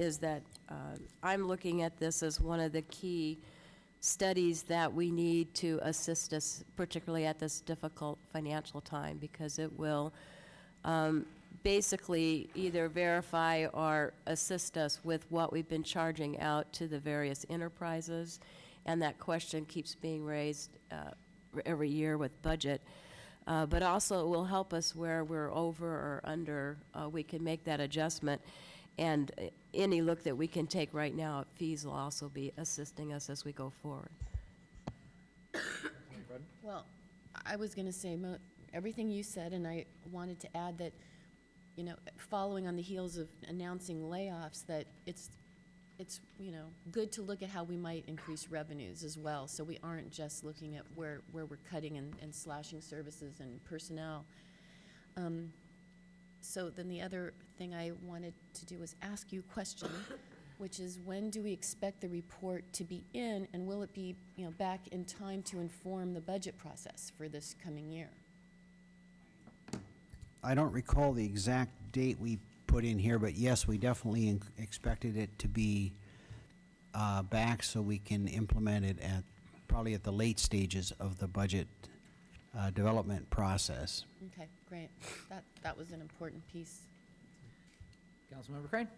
is that I'm looking at this as one of the key studies that we need to assist us, particularly at this difficult financial time, because it will basically either verify or assist us with what we've been charging out to the various enterprises. And that question keeps being raised every year with budget. But also it will help us where we're over or under. We can make that adjustment. And any look that we can take right now at fees will also be assisting us as we go forward. Well, I was going to say everything you said, and I wanted to add that, you know, following on the heels of announcing layoffs, that it's you know, good to look at how we might increase revenues as well, so we aren't just looking at where we're cutting and slashing services and personnel. So then the other thing I wanted to do was ask you a question, which is, when do we expect the report to be in, and will it be, you know, back in time to inform the budget process for this coming year? I don't recall the exact date we put in here, but yes, we definitely expected it to be back so we can implement it probably at the late stages of the budget development process. Okay, great. That was an important piece. Councilmember Crane.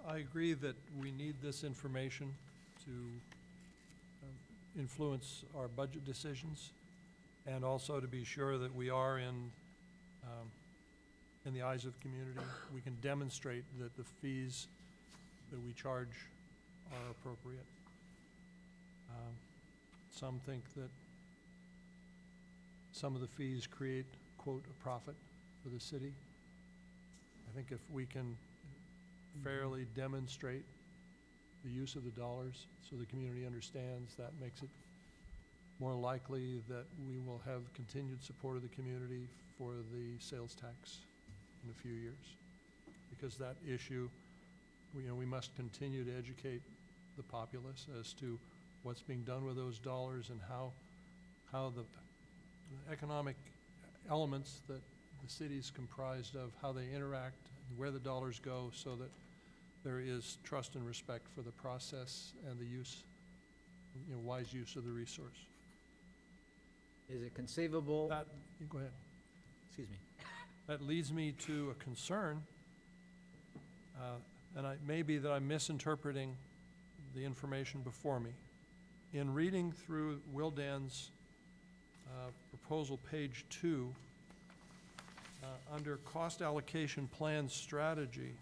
I agree that we need this information to influence our budget decisions, and also to be sure that we are in the eyes of the community. We can demonstrate that the fees that we charge are appropriate. Some think that some of the fees create, quote, a profit for the city. I think if we can fairly demonstrate the use of the dollars so the community understands, that makes it more likely that we will have continued support of the community for the sales tax in a few years. Because that issue, we must continue to educate the populace as to what's being done with those dollars and how the economic elements that the city is comprised of, how they interact, where the dollars go, so that there is trust and respect for the process and the use, wise use of the resource. Is it conceivable? Go ahead. Excuse me. That leads me to a concern, and it may be that I'm misinterpreting the information before me. In reading through Wildan's proposal, page 2, under cost allocation plan strategy,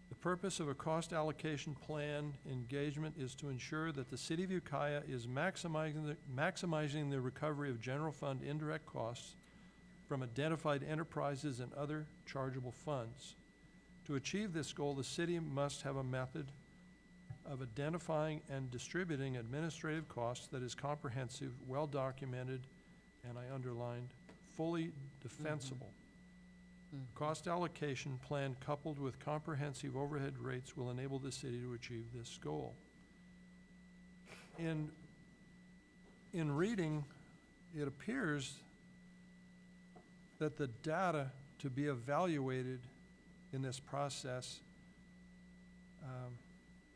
the purpose of a cost allocation plan engagement is to ensure that the City of Ukiah is maximizing the recovery of general fund indirect costs from identified enterprises and other chargeable funds. To achieve this goal, the city must have a method of identifying and distributing administrative costs that is comprehensive, well-documented, and I underlined, fully defensible. Cost allocation plan coupled with comprehensive overhead rates will enable the city to achieve this goal. In reading, it appears that the data to be evaluated in this process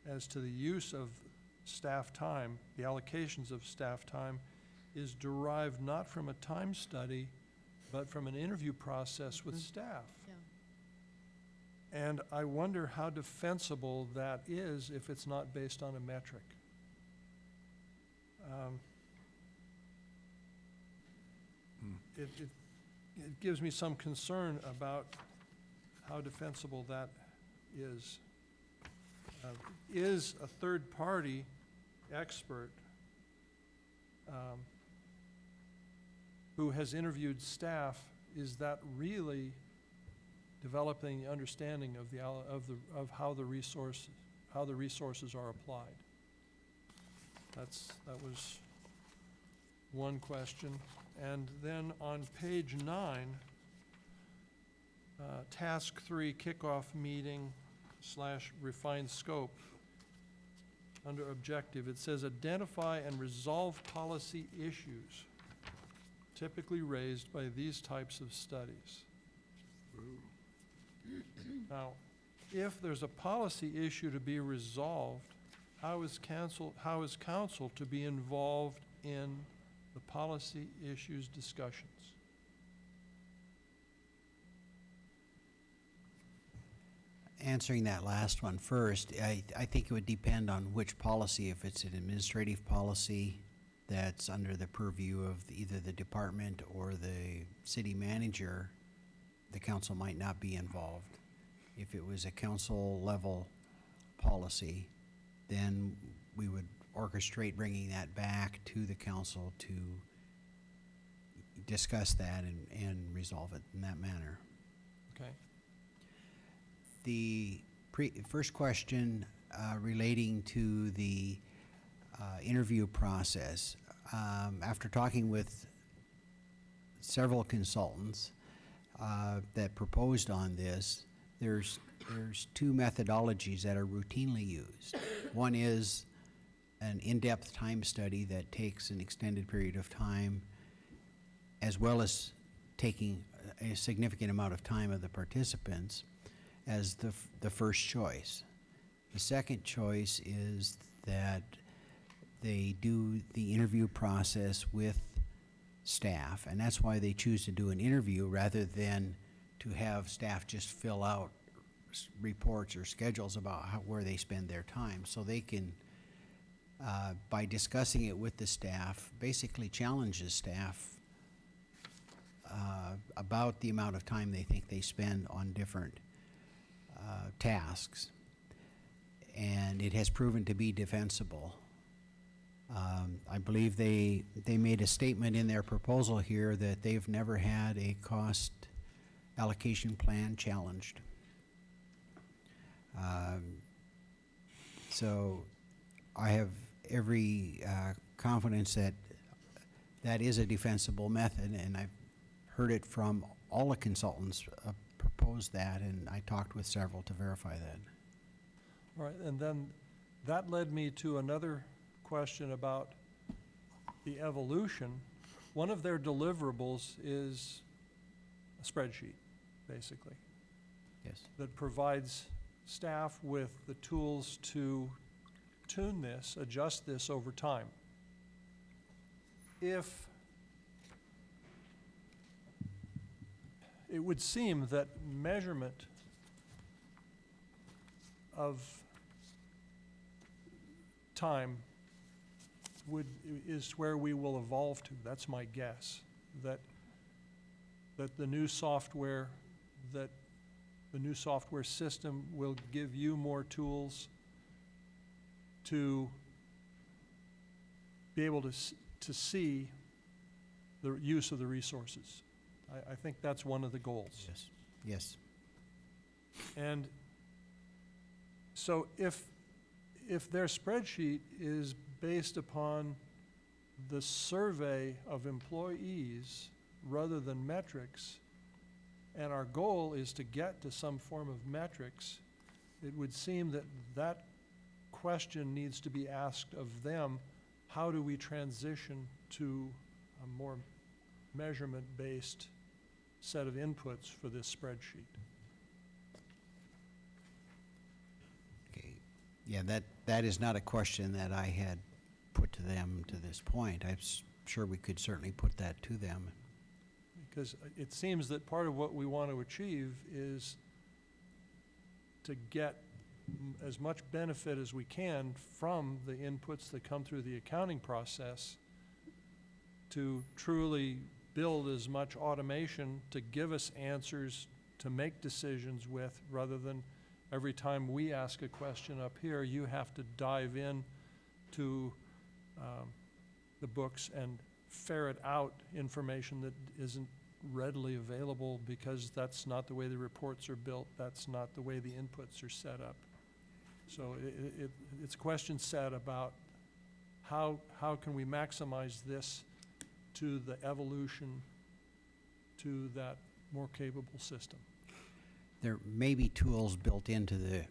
as to the use of staff time, the allocations of staff time, is derived not from a time study, but from an interview process with staff. Yeah. And I wonder how defensible that is if it's not based on a metric. It gives me some concern about how defensible that is. Is a third-party expert who has interviewed staff, is that really developing the understanding of how the resources are applied? That was one question. And then on page 9, task 3, kickoff meeting / refined scope, under objective, it says identify and resolve policy issues typically raised by these types of studies. Now, if there's a policy issue to be resolved, how is council to be involved in the policy issues discussions? Answering that last one first, I think it would depend on which policy. If it's an administrative policy that's under the purview of either the department or the city manager, the council might not be involved. If it was a council-level policy, then we would orchestrate bringing that back to the council to discuss that and resolve it in that manner. Okay. The first question relating to the interview process, after talking with several consultants that proposed on this, there's two methodologies that are routinely used. One is an in-depth time study that takes an extended period of time, as well as taking a significant amount of time of the participants, as the first choice. The second choice is that they do the interview process with staff, and that's why they choose to do an interview rather than to have staff just fill out reports or schedules about where they spend their time. So they can, by discussing it with the staff, basically challenges staff about the amount of time they think they spend on different tasks, and it has proven to be defensible. I believe they made a statement in their proposal here that they've never had a cost allocation plan challenged. So I have every confidence that that is a defensible method, and I've heard it from all the consultants proposed that, and I talked with several to verify that. All right, and then that led me to another question about the evolution. One of their deliverables is a spreadsheet, basically, Yes. that provides staff with the tools to tune this, adjust this over time. If it would seem that measurement of time is where we will evolve to. That's my guess. That the new software system will give you more tools to be able to see the use of the resources. I think that's one of the goals. Yes. Yes. And so if their spreadsheet is based upon the survey of employees rather than metrics, and our goal is to get to some form of metrics, it would seem that that question needs to be asked of them: how do we transition to a more measurement-based set of inputs for this spreadsheet? Okay. Yeah, that is not a question that I had put to them to this point. I'm sure we could certainly put that to them. Because it seems that part of what we want to achieve is to get as much benefit as we can from the inputs that come through the accounting process to truly build as much automation to give us answers to make decisions with, rather than every time we ask a question up here, you have to dive in to the books and ferret out information that isn't readily available, because that's not the way the reports are built, that's not the way the inputs are set up. So it's a question set about how can we maximize this to the evolution to that more capable system. There may be tools built into the